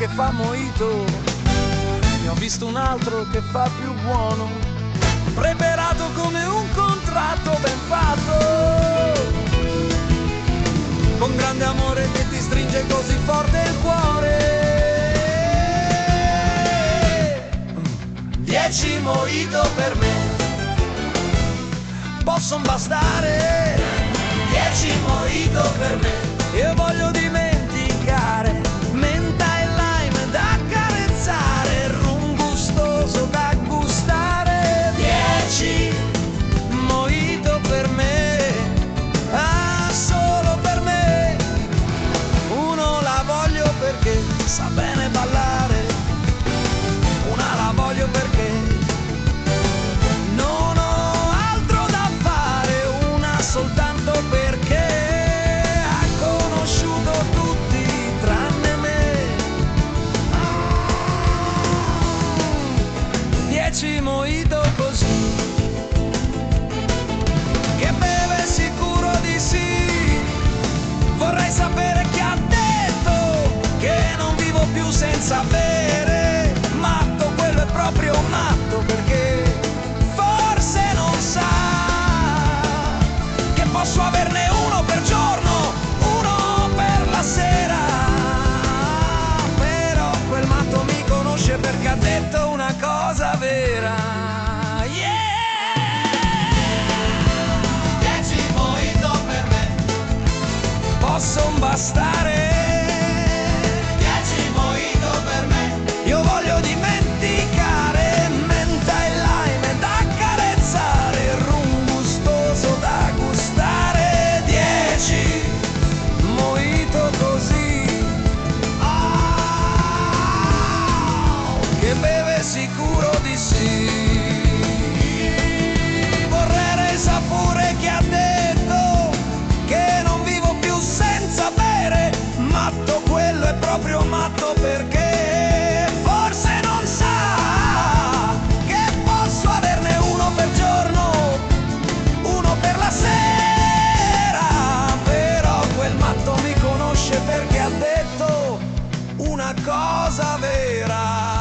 che fa mojito, ne ho visto un altro che fa più buono, preparato come un contratto ben fatto, con grande amore che ti stringe così forte il cuore. 10 mojito per me possono bastare, 10 mojito per me. Io voglio dimenticare menta e lime da accarezzare, rum gustoso da gustare. 10 mojito per me, ah, solo per me. Uno la voglio perché sa bene ballare, una la voglio perché non ho altro da fare, una soltanto perché ha conosciuto tutti tranne me. 10 mojito così, che beve sicuro di sì. Vorrei sapere chi ha detto che non vivo più senza bere. Matto, quello è proprio matto, perché forse non sa che posso averne uno per giorno, uno per la sera. Però quel matto mi conosce perché ha detto una cosa vera. Yeah! 10 mojito per me possono bastare, 10 mojito per me. Io voglio dimenticare menta e lime da accarezzare, rum gustoso da gustare. 10 mojito così, che beve sicuro di sì. Vorrei sapere chi ha detto che non vivo più senza bere. Matto, quello è proprio matto, perché forse non sa che posso averne uno per giorno, uno per la sera. Però quel matto mi conosce perché ha detto una cosa vera.